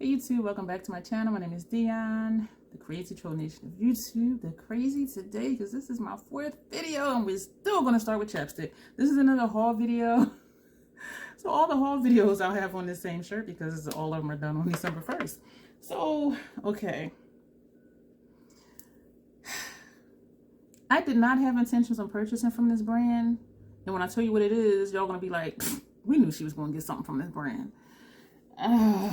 Hey YouTube, welcome back to my channel. My name is Dion, the crazy troll nation of YouTube. The crazy today because this is my 4th video and we're still going to start with chapstick. This is another haul video. So all the haul videos I'll have on this same shirt because all of them are done on December 1st. So, okay. I did not have intentions of purchasing from this brand. And when I tell you what it is, y'all going to be like, we knew she was going to get something from this brand. Let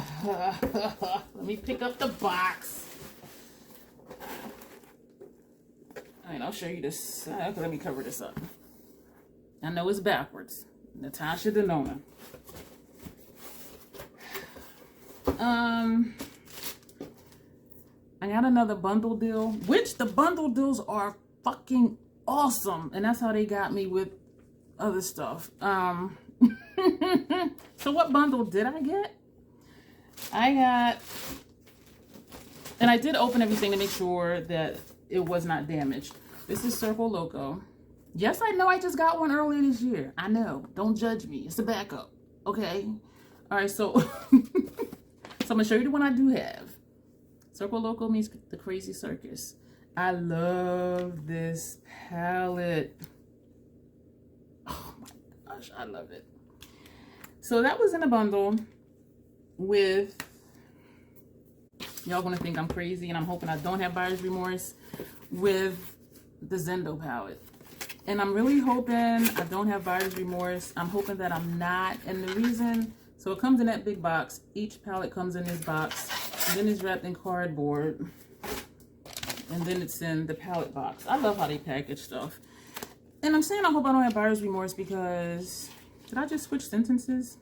me pick up the box. Alright, I'll show you this. Okay, let me cover this up. I know it's backwards. Natasha Denona. I got another bundle deal, which the bundle deals are fucking awesome. And that's how they got me with other stuff. So what bundle did I get? I got, and I did open everything to make sure that it was not damaged. This is Circle Loco. Yes, I know I just got one earlier this year. I know. Don't judge me. It's a backup. Okay? All right, so, so I'm going to show you the one I do have. Circle Loco means the Crazy Circus. I love this palette. Oh my gosh, I love it. So that was in a bundle with, y'all gonna think I'm crazy and I'm hoping I don't have buyer's remorse, with the Zendo palette. And I'm really hoping I don't have buyer's remorse. I'm hoping that I'm not. And the reason, so it comes in that big box. Each palette comes in this box. And then it's wrapped in cardboard. And then it's in the palette box. I love how they package stuff. And I'm saying I hope I don't have buyer's remorse because, did I just switch sentences?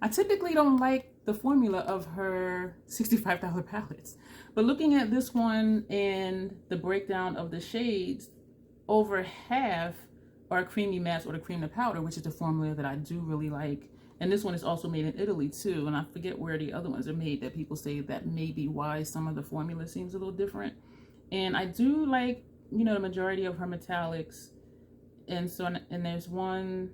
I typically don't like the formula of her $65 palettes. But looking at this one and the breakdown of the shades, over half are creamy mattes or the cream to powder, which is the formula that I do really like. And this one is also made in Italy too. And I forget where the other ones are made that people say that may be why some of the formula seems a little different. And I do like, you know, the majority of her metallics. And so, and there's one,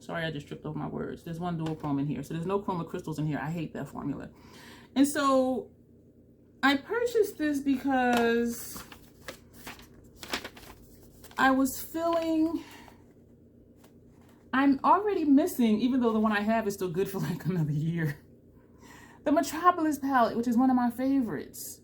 sorry, I just tripped over my words. There's one dual chrome in here. So there's no chroma crystals in here. I hate that formula. And so I purchased this because I was feeling, I'm already missing, even though the one I have is still good for like another year, the Metropolis palette, which is one of my favorites.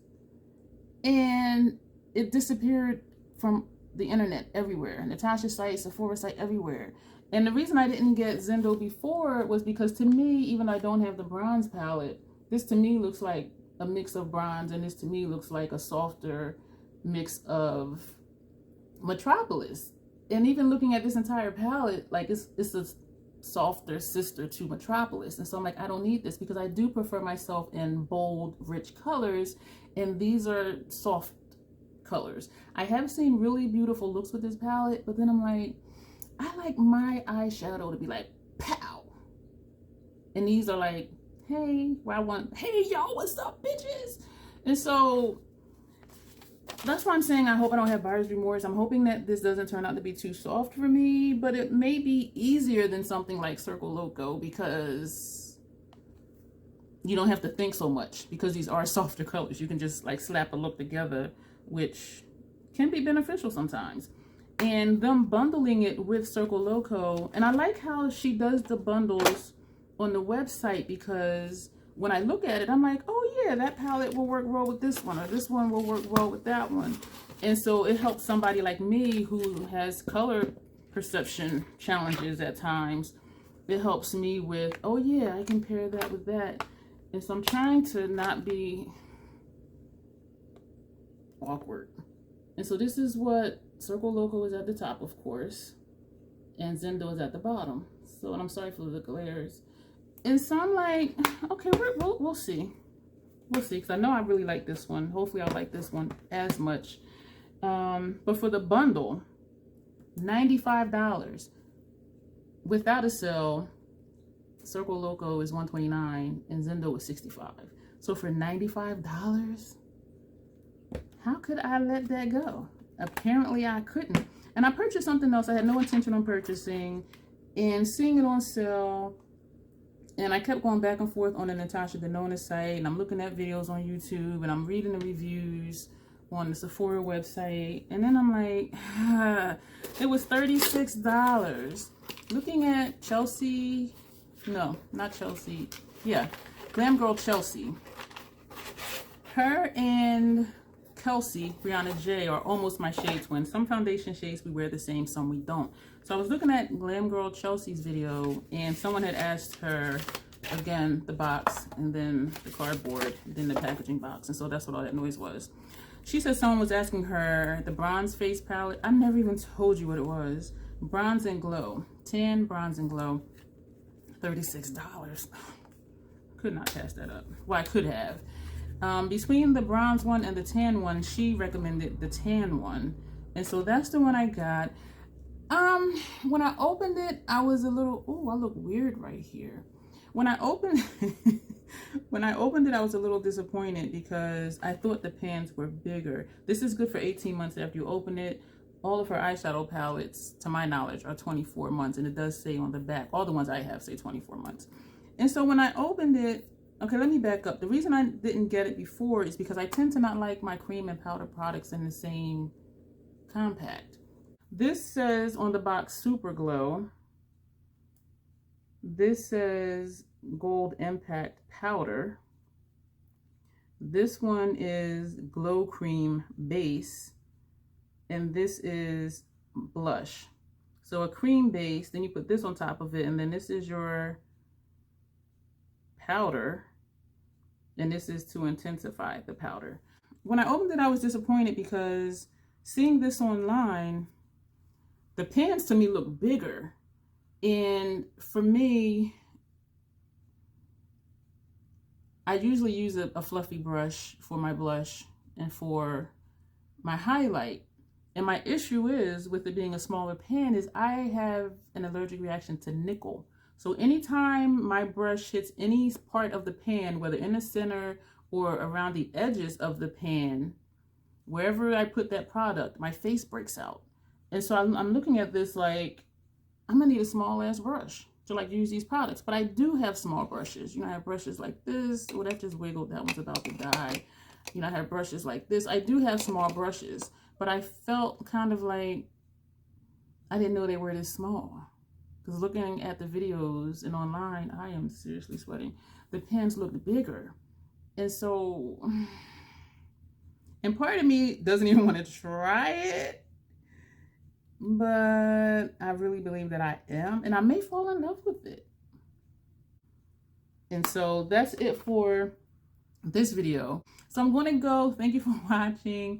And it disappeared from the internet everywhere. Natasha's site, Sephora site, everywhere. And the reason I didn't get Zendo before was because to me, even though I don't have the bronze palette, this to me looks like a mix of bronze, and this to me looks like a softer mix of Metropolis. And even looking at this entire palette, like it's a softer sister to Metropolis. And so I'm like, I don't need this because I do prefer myself in bold, rich colors, and these are soft colors. I have seen really beautiful looks with this palette, but then I'm like, I like my eyeshadow to be like, pow. And these are like, hey, hey, y'all, what's up, bitches? And so that's why I'm saying I hope I don't have buyer's remorse. I'm hoping that this doesn't turn out to be too soft for me, but it may be easier than something like Circle Loco because you don't have to think so much because these are softer colors. You can just like slap a look together, which can be beneficial sometimes. And them bundling it with Circle Loco, and I like how she does the bundles on the website because when I look at it, I'm like, oh yeah, that palette will work well with this one, or this one will work well with that one. And so it helps somebody like me who has color perception challenges at times. It helps me with, oh yeah, I can pair that with that. And so I'm trying to not be awkward. And so this is what Circle Loco is at the top, of course, and Zendo is at the bottom. So, and I'm sorry for the glares. And so I'm like, okay, we'll see. We'll see, because I know I really like this one. Hopefully I'll like this one as much. But for the bundle, $95. Without a sale, Circle Loco is $129 and Zendo is $65. So for $95, how could I let that go? Apparently I couldn't. And I purchased something else I had no intention on purchasing, and seeing it on sale And I kept going back and forth on the Natasha Denona site, and I'm looking at videos on YouTube, and I'm reading the reviews on the Sephora website, and then I'm like, it was $36. Looking at Chelsea, no, not Chelsea, yeah, Glam Girl Chelsea. Her and Kelsey, Brianna J, are almost my shade twins. Some foundation shades we wear the same, some we don't. So I was looking at Glam Girl Chelsea's video, and someone had asked her, again, the box, and then the cardboard, and then the packaging box. And so that's what all that noise was. She said someone was asking her the bronze face palette. I never even told you what it was. Bronze and Glow. Tan, Bronze and Glow. $36. Could not pass that up. Well, I could have. Between the bronze one and the tan one, she recommended the tan one. And so that's the one I got. When I opened it, I was a little, oh, I look weird right here. When I opened when I opened it, I was a little disappointed because I thought the pans were bigger. This is good for 18 months after you open it. All of her eyeshadow palettes, to my knowledge, are 24 months, and it does say on the back, all the ones I have say 24 months. And so when I opened it, okay, let me back up. The reason I didn't get it before is because I tend to not like my cream and powder products in the same compact. This says on the box Super Glow. This says Gold Impact Powder. This one is Glow Cream Base. And this is blush. So a cream base, then you put this on top of it, and then this is your powder, and this is to intensify the powder. When I opened it, I was disappointed because seeing this online, the pans to me look bigger. And for me, I usually use a fluffy brush for my blush and for my highlight. And my issue is, with it being a smaller pan, is I have an allergic reaction to nickel. So anytime my brush hits any part of the pan, whether in the center or around the edges of the pan, wherever I put that product, my face breaks out. And so I'm looking at this like, I'm gonna need a small ass brush to like use these products. But I do have small brushes. You know, I have brushes like this. Oh, that just wiggled. That one's about to die. You know, I have brushes like this. I do have small brushes. But I felt kind of like I didn't know they were this small. Because looking at the videos and online, I am seriously sweating. The pans looked bigger. And so, and part of me doesn't even want to try it. But I really believe that I am. And I may fall in love with it. And so that's it for this video. So I'm going to go. Thank you for watching.